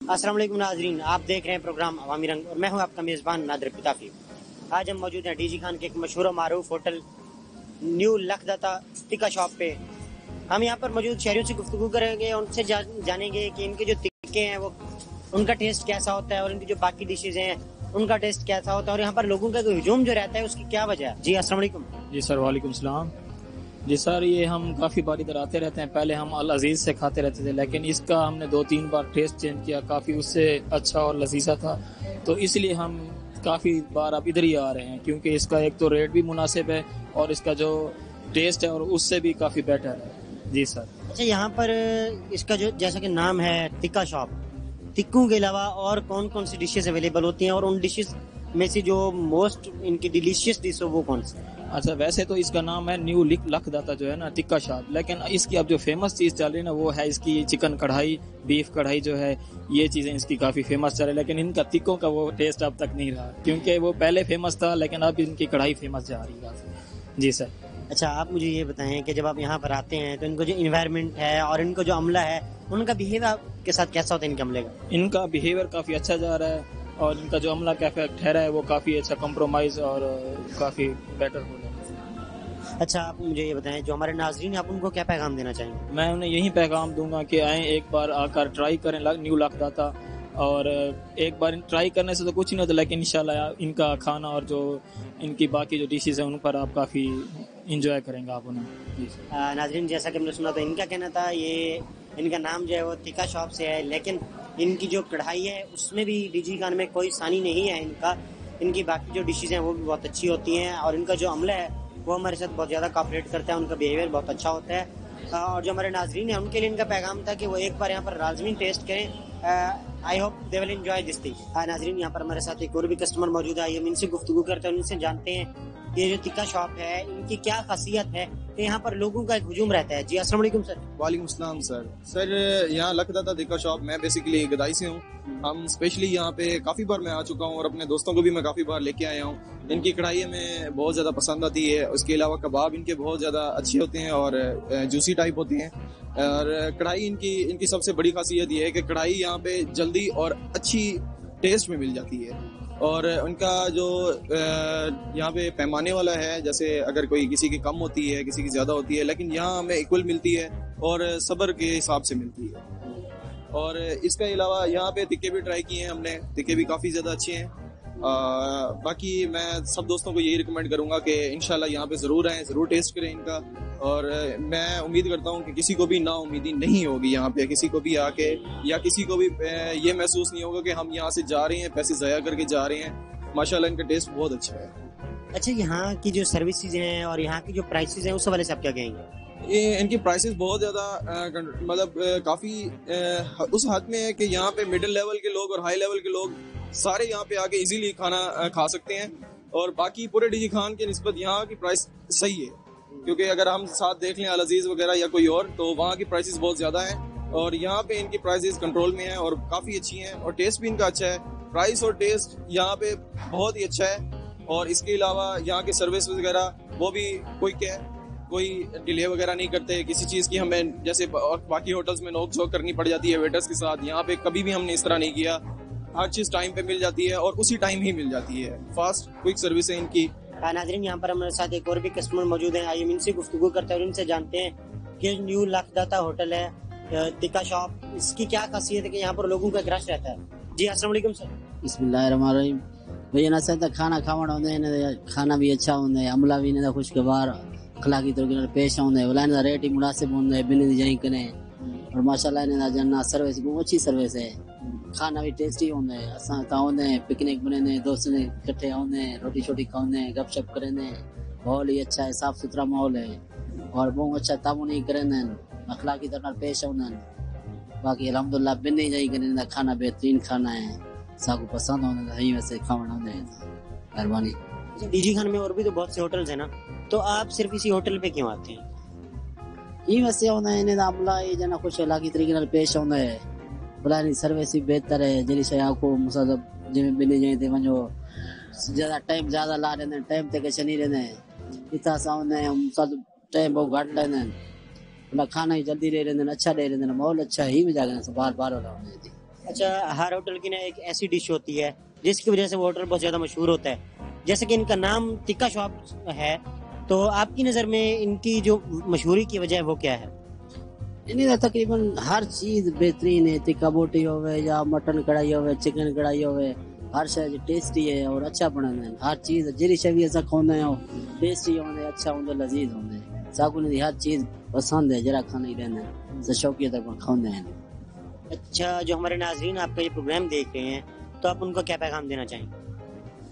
अस्सलाम वालेकुम नाजरीन, आप देख रहे हैं प्रोग्राम अवामी रंग और मैं हूं आपका मेज़बान नादिर पिताफी। आज हम मौजूद हैं डीजी खान के एक मशहूर और मारूफ होटल न्यू लखदाता टिक्का शॉप पे। हम यहाँ पर मौजूद शहरियों से गुफ्तगू करेंगे और उनसे जानेंगे कि इनके जो टिक्के हैं वो उनका टेस्ट कैसा होता है और इनकी जो बाकी डिशेज हैं उनका टेस्ट कैसा होता है और यहाँ पर लोगों का हुजूम जो रहता है उसकी क्या वजह है। जी अस्सलाम वालेकुम। जी सर, वालेकुम सलाम। जी सर, ये हम काफ़ी बार इधर आते रहते हैं। पहले हम अल अजीज़ से खाते रहते थे, लेकिन इसका हमने 2-3 बार टेस्ट चेंज किया, काफ़ी उससे अच्छा और लजीजा था, तो इसलिए हम काफ़ी बार अब इधर ही आ रहे हैं, क्योंकि इसका एक तो रेट भी मुनासिब है और इसका जो टेस्ट है और उससे भी काफ़ी बेटर है। जी सर। अच्छा, यहाँ पर इसका जो जैसा कि नाम है टिक्का शॉप, टिक्कों के अलावा और कौन कौन सी डिशेस अवेलेबल होती हैं और उन डिशेस में से जो मोस्ट इनकी डिलीशियस डिश हो वो कौन सी? अच्छा, वैसे तो इसका नाम है न्यू लखदाता जो है ना टिक्का शॉप, लेकिन इसकी अब जो फेमस चीज़ चल रही है ना वो है इसकी चिकन कढ़ाई, बीफ कढ़ाई जो है, ये चीज़ें इसकी काफ़ी फेमस चल रही है। लेकिन इनका टिक्कों का वो टेस्ट अब तक नहीं रहा, क्योंकि वो पहले फेमस था लेकिन अब इनकी कढ़ाई फेमस जा रही है। जी सर। अच्छा, आप मुझे ये बताएं कि जब आप यहाँ पर आते हैं तो इनको जो इन्वायरमेंट है और इनको जो अमला है उनका बिहेवियर के साथ कैसा होता है? इनके अमले का इनका बिहेवियर काफ़ी अच्छा जा रहा है और इनका जो अमला कैफे ठहरा है वो काफ़ी अच्छा कंप्रोमाइज़ और काफ़ी बेटर हो रहा है। अच्छा, आप मुझे ये बताएं, जो हमारे नाजरीन आप उनको क्या पैगाम देना चाहेंगे? मैं उन्हें यही पैगाम दूंगा कि आएँ, एक बार आकर ट्राई करें न्यू लखदाता, और एक बार ट्राई करने से तो कुछ नहीं होता, लेकिन इंशाल्लाह इनका खाना और जो इनकी बाकी जो डिशेज हैं उन पर आप काफ़ी इंजॉय करेंगे आप उन्हें। नाजरीन, जैसा कि हमने सुना तो इनका कहना था, ये इनका नाम जो है वो टिक्का शॉप से है, लेकिन इनकी जो कढ़ाई है उसमें भी डीजी खान में कोई सानी नहीं है इनका। इनकी बाकी जो डिशेज हैं वो भी बहुत अच्छी होती हैं और इनका जो अमला है वो हमारे साथ बहुत ज़्यादा कोऑपरेट करता है, उनका बिहेवियर बहुत अच्छा होता है। और जो हमारे नाजरीन हैं उनके लिए इनका पैगाम था कि वो एक बार यहाँ पर लाजमी टेस्ट करें। I hope they will enjoy this thing. नाजरीन, यहाँ पर हमारे साथ एक और भी कस्टमर मौजूद है, हम इनसे गुफ्तगू करते हैं, उनसे जानते हैं ये जो टिक्का शॉप है इनकी क्या खासियत है कि यहाँ पर लोगों का एक हुजूम रहता है। जी अस्सलाम वालेकुम सर। वालेकुम सलाम सर। सर, यहाँ लखदाता टिक्का शॉप, मैं बेसिकली गदाई से हूँ। हम स्पेशली यहाँ पे काफ़ी बार मैं आ चुका हूँ और अपने दोस्तों को भी मैं काफ़ी बार लेके आया हूँ। इनकी कढ़ाई हमें बहुत ज़्यादा पसंद आती है। उसके अलावा कबाब इनके बहुत ज़्यादा अच्छे होते हैं और जूसी टाइप होते हैं। और कढ़ाई इनकी सबसे बड़ी खासियत ये है कि कढ़ाई यहाँ पे जल्दी और अच्छी टेस्ट में मिल जाती है। और उनका जो यहाँ पे पैमाने वाला है, जैसे अगर कोई किसी की कम होती है किसी की ज़्यादा होती है, लेकिन यहाँ हमें इक्वल मिलती है और सब्र के हिसाब से मिलती है। और इसके अलावा यहाँ पे टिक्के भी ट्राई किए हैं हमने, टिक्के भी काफ़ी ज़्यादा अच्छे हैं। बाकी मैं सब दोस्तों को यही रिकमेंड करूँगा कि इंशाल्लाह यहाँ पे ज़रूर आएँ, ज़रूर टेस्ट करें इनका। और मैं उम्मीद करता हूँ कि किसी को भी नाउम्मीदी नहीं होगी यहाँ पे, किसी को भी आके या किसी को भी ये महसूस नहीं होगा कि हम यहाँ से जा रहे हैं पैसे ज़ाया करके जा रहे हैं। माशाल्लाह इनका टेस्ट बहुत अच्छा है। अच्छा, यहाँ की जो सर्विसेज हैं और यहाँ की जो प्राइसेज हैं उस हवाले से आप क्या कहेंगे? ये इनकी प्राइसेस बहुत ज़्यादा मतलब काफ़ी उस हद में है कि यहाँ पे मिडिल लेवल के लोग और हाई लेवल के लोग सारे यहाँ पे आके इजीली खाना खा सकते हैं। और बाकी पूरे डीजी खान के निस्बत यहाँ की प्राइस सही है, क्योंकि अगर हम साथ देख लें अल अजीज़ वगैरह या कोई और, तो वहाँ की प्राइसेस बहुत ज़्यादा हैं और यहाँ पे इनकी प्राइसेस कंट्रोल में हैं और काफ़ी अच्छी हैं और टेस्ट भी इनका अच्छा है। प्राइस और टेस्ट यहाँ पे बहुत ही अच्छा है। और इसके अलावा यहाँ की सर्विस वगैरह वो भी कोई डिले वगैरह नहीं करते किसी चीज़ की। हमें जैसे बाकी होटल्स में नोक झोंक करनी पड़ जाती है वेटर्स के साथ, यहाँ पे कभी भी हमने इस तरह नहीं किया। हर चीज़ टाइम पे मिल जाती है और उसी टाइम ही मिल जाती है। फास्ट क्विक सर्विस है इनकी। नाज़रीन, यहाँ पर हमारे साथ एक और भी कस्टमर मौजूद हैं, आइए इनसे गुफ्तगू करते हैं और इनसे जानते हैं कि न्यू लखदाता होटल है टिक्का शॉप, इसकी क्या खासियत है कि यहाँ पर लोगों का रश रहता है। जी अस्सलाम वालेकुम सर। बिस्मिल्लाहिर्रहमानिर्रहीम। भैया ना सर खाना खावण होंदे ने, खाना भी अच्छा होंदा है, अमला भी ने खुशगवार अखलाकी तरीके नाल पेश आउंदा है, वला ने रेट ही मुनासिब होंदा है बिन दी जाई कने। और माशाल्लाह ने जन्ना सर्विस बहुत अच्छी सर्विस है, खाना भी टेस्टी होंदा है। असां ता होंदे पिकनिक बने दोस्त ने इकट्ठे होंदे, रोटी छोटी खाओंदे, गपशप करेंदे, माहौल ही अच्छा है, साफ सुथरा माहौल है और बहुत अच्छा तामुन ही करेंदे, अखलाकी तरह नाल पेश आउंदे। बाकी अल्हम्दुलिल्लाह बिन दी जाई कने खाना बेहतरीन खाना है, साकू पसंद होंदा है, वैसे खावण होंदा है। मेहरबानी। डीजी खान में और भी तो बहुत से होटल्स हैं ना, तो आप सिर्फ इसी होटल पे क्यों आते हैं? ये वैसे होंदा है, इन्हें अमला ये जना खुश अखलाकी तरीके नाल पेश आउंदा है, बुलानी सर्विस भी बेहतर है। जड़ी शय आपको मतलब जिवें बिनी जाए ते वञो, ज्यादा टाइम ज्यादा ला रहे हैं, टाइम ते कुछ नहीं रहने इतना सा होंदा है, हम सब टाइम बहुत घट लेते हैं, खाना ही जल्दी दे रहे हैं, अच्छा दे रहे हैं, माहौल अच्छा ही में जाकर बार बार हो रहा है। अच्छा, हर होटल की ना एक ऐसी डिश होती है जिसकी वजह से वो होटल बहुत ज्यादा मशहूर होता है, जैसे कि इनका नाम टिक्का शॉप है। तो आपकी नजर में इनकी जो मशहूरी की वजह है वो क्या है? इन्हीं का तकरीबन हर चीज बेहतरीन है। टिक्का बोटी होवे या मटन कढ़ाई होवे, चिकन कढ़ाई होवे, हर शय टेस्टी है और अच्छा बनाना है। हर चीज जरी शय भी ऐसा खाने हो टेस्टी होने, अच्छा होंगे, लजीज होंगे। साकुन दी हर चीज पसंद है, जरा खाना ही रहना है, शौकियत तक खाने हैं। अच्छा, जो हमारे नाजरीन आपका ये प्रोग्राम देख रहे हैं, तो आप उनको क्या पैगाम देना चाहेंगे?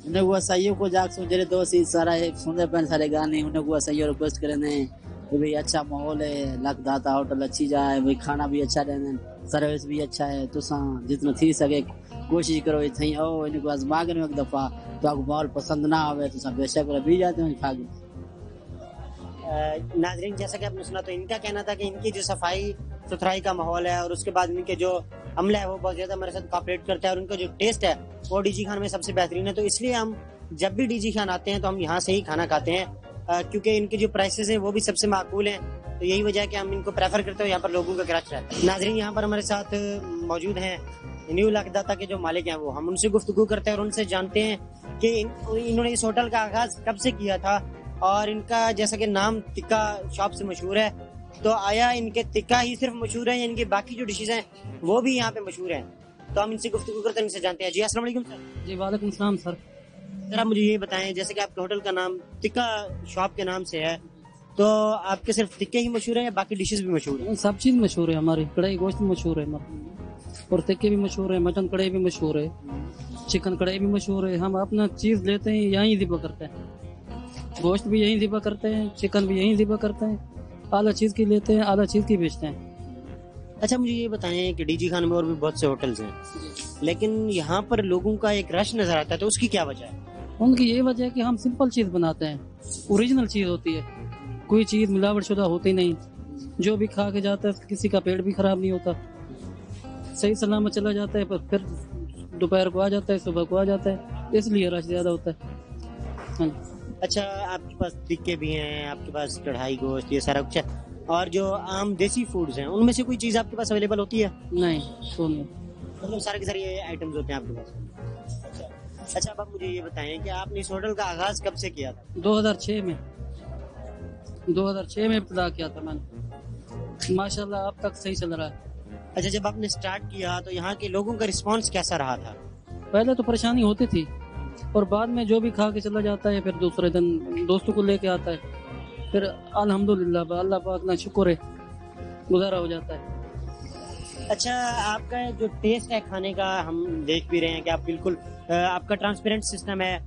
उन्हें वो सही को जाग सो जरे दोस्त ही सारा एक सुनते पैन सारे गाने, उन्हें वो सही रिक्वेस्ट करे ने भाई अच्छा माहौल है, लक दाता होटल अच्छी जाए, भाई खाना भी अच्छा रहने, सर्विस भी अच्छा है। तुसा जितना थी सके कोशिश करो इतनी आओ, इनको आजमा करो एक दफा। तो आपको माहौल पसंद ना आवे तो सब बेशक भी जाते हैं खा के। नाजरीन, जैसा कि आपने सुना, तो इनका कहना था कि इनकी जो सफाई सुथराई का माहौल है और उसके बाद इनके जो अमला है वो बहुत ज्यादा हमारे साथ कोऑपरेट करता है और उनका जो टेस्ट है वो डीजी खान में सबसे बेहतरीन है। तो इसलिए हम जब भी डीजी खान आते हैं तो हम यहाँ से ही खाना खाते हैं, क्योंकि इनके जो प्राइसेस हैं वो भी सबसे माकूल हैं। तो यही वजह है कि हम इनको प्रेफर करते हैं, यहाँ पर लोगों का क्रश रहता है। नाजरीन, यहाँ पर हमारे साथ मौजूद हैं न्यू लकदाता के जो मालिक हैं, वो हम उनसे गुफ्तगू करते हैं और उनसे जानते हैं कि इन्होंने इस होटल का आगाज कब से किया था और इनका जैसा कि नाम टिक्का शॉप से मशहूर है, तो आया इनके टिक्का ही सिर्फ मशहूर है या इनकी बाकी जो डिशेज हैं वो भी यहाँ पे मशहूर हैं? तो हम इनसे गुफ्तगू करते हैं, इनसे जानते हैं। जी अस्सलाम वालेकुम सर। जी वालेकुम सलाम सर। सर, आप मुझे ये बताएं, जैसे कि आपके होटल का नाम टिक्का शॉप के नाम से है, तो आपके सिर्फ टिक्के ही मशहूर है या बाकी डिशेज भी मशहूर है? सब चीज मशहूर है हमारी। कढ़ाई गोश्त मशहूर है हमारा, और टिक्के भी मशहूर है, मटन कढ़ाई भी मशहूर है, चिकन कढ़ाई भी मशहूर है। हम अपना चीज लेते हैं यहीं ज़िबा करते हैं, गोश्त भी यहीं ज़िबा करते हैं, चिकन भी यहीं ज़िबा करते हैं, आधा चीज की लेते हैं, आधा चीज की बेचते हैं। अच्छा, मुझे ये बताएं कि डीजी खान में और भी बहुत से होटल्स हैं, लेकिन यहाँ पर लोगों का एक रश नजर आता है, तो उसकी क्या वजह है? उनकी ये वजह है कि हम सिंपल चीज बनाते हैं, ओरिजिनल चीज होती है, कोई चीज मिलावट शुदा होती नहीं। जो भी खा के जाता है किसी का पेट भी खराब नहीं होता, सही सलामत चला जाता है, पर फिर दोपहर को आ जाता है, सुबह को आ जाता है, इसलिए रश ज्यादा होता है। हाँ। अच्छा, आपके पास टिक्के भी हैं, आपके पास कढ़ाई गोश्त, ये सारा कुछ है, और जो आम देसी फूड्स हैं उनमें से कोई चीज आपके पास अवेलेबल होती है? नहीं, तो नहीं। मतलब सारे के सारे ये आइटम्स होते हैं आपके पास? अच्छा, अब आप मुझे ये बताएं कि आपने इस होटल का आगाज कब से किया था? 2006 में इब्तिदा किया था मैंने, माशाल्लाह अब तक सही चल रहा है। अच्छा, जब आपने स्टार्ट किया तो यहाँ के लोगों का रिस्पांस कैसा रहा था? पहले तो परेशानी होती थी, और बाद में जो भी खा के चला जाता है फिर दूसरे दिन दोस्तों को लेके आता है, फिर अल्हम्दुलिल्लाह अल्लाह पाक ना शुक्र है, गुजारा हो जाता है। अच्छा, आपका जो टेस्ट है खाने का, हम देख भी रहे हैं कि आप बिल्कुल आपका ट्रांसपेरेंट सिस्टम है,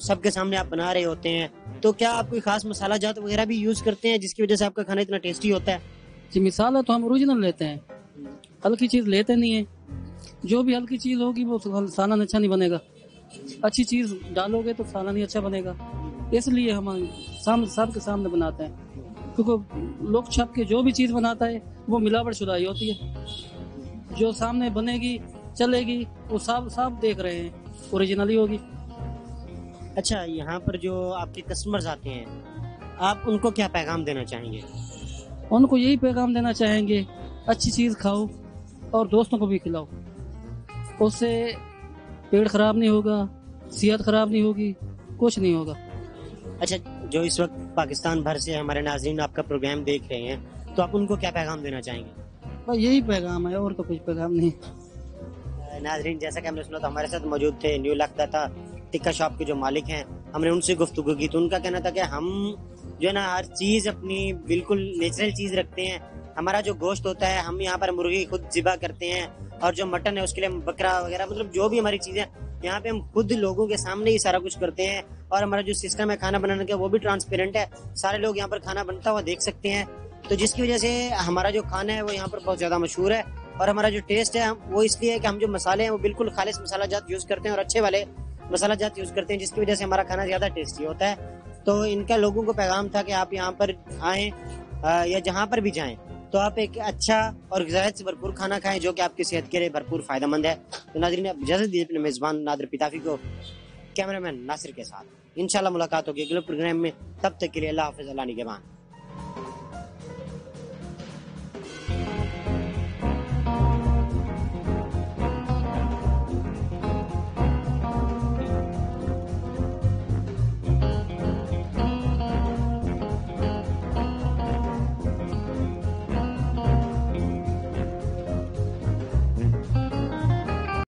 सबके सामने आप बना रहे होते हैं, तो क्या आप कोई खास मसाला जात वगैरह भी यूज करते हैं जिसकी वजह से आपका खाना इतना टेस्टी होता है? जी, मिसाल है तो हम ओरिजिनल लेते हैं, हल्की चीज लेते नहीं है। जो भी हल्की चीज होगी वो सालन अच्छा नहीं बनेगा, अच्छी चीज डालोगे तो सालन ही अच्छा बनेगा। इसलिए हम सबके सामने बनाते हैं, क्योंकि लोग छप के जो भी चीज बनाता है वो मिलावट शुदा ही होती है। जो सामने बनेगी चलेगी वो सब देख रहे हैं, ओरिजिनल ही होगी। अच्छा, यहाँ पर जो आपके कस्टमर्स आते हैं, आप उनको क्या पैगाम देना चाहेंगे? उनको यही पैगाम देना चाहेंगे, अच्छी चीज खाओ और दोस्तों को भी खिलाओ, उससे पेट खराब नहीं होगा, सेहत खराब नहीं होगी, कुछ नहीं होगा। अच्छा, जो इस वक्त पाकिस्तान भर से हमारे नाज़रीन आपका प्रोग्राम देख रहे हैं, तो आप उनको क्या पैगाम देना चाहेंगे? बस यही पैगाम है, और तो कुछ पैगाम नहीं। नाज़रीन, जैसा कि हमने सुना, तो हमारे साथ मौजूद थे न्यू लकदाता टिक्का शॉप के जो मालिक हैं, हमने उनसे गुफ्तगू की, तो उनका कहना था कि हम जो है ना हर चीज अपनी बिल्कुल नेचुरल चीज रखते हैं। हमारा जो गोश्त होता है हम यहाँ पर मुर्गी खुद ज़िबा करते हैं, और जो मटन है उसके लिए बकरा वगैरह, मतलब जो भी हमारी चीजें यहाँ पे हम खुद लोगों के सामने ही सारा कुछ करते हैं। और हमारा जो सिस्टम है खाना बनाने का वो भी ट्रांसपेरेंट है, सारे लोग यहाँ पर खाना बनता हुआ देख सकते हैं। तो जिसकी वजह से हमारा जो खाना है वो यहाँ पर बहुत ज्यादा मशहूर है, और हमारा जो टेस्ट है वो इसलिए है कि हम जो मसाले हैं वो बिल्कुल खालिस मसाला जात यूज करते हैं और अच्छे वाले मसाला जात यूज करते हैं, जिसकी वजह से हमारा खाना ज्यादा टेस्टी होता है। तो इनका लोगों को पैगाम था कि आप यहाँ पर आएं या जहाँ पर भी जाएं तो आप एक अच्छा और ग़िज़ायत से भरपूर खाना खाएं जो कि आपकी सेहत के लिए भरपूर फायदेमंद है। तो नाज़रीन, आप इजाज़त दीजिए अपने मेज़बान नादिर पिताफी को, कैमरामैन नासिर के साथ। इंशाल्लाह मुलाकात होगी अगले प्रोग्राम में, तब तक के लिए अल्लाह हाफ़िज़, अल्लाह निगहबान।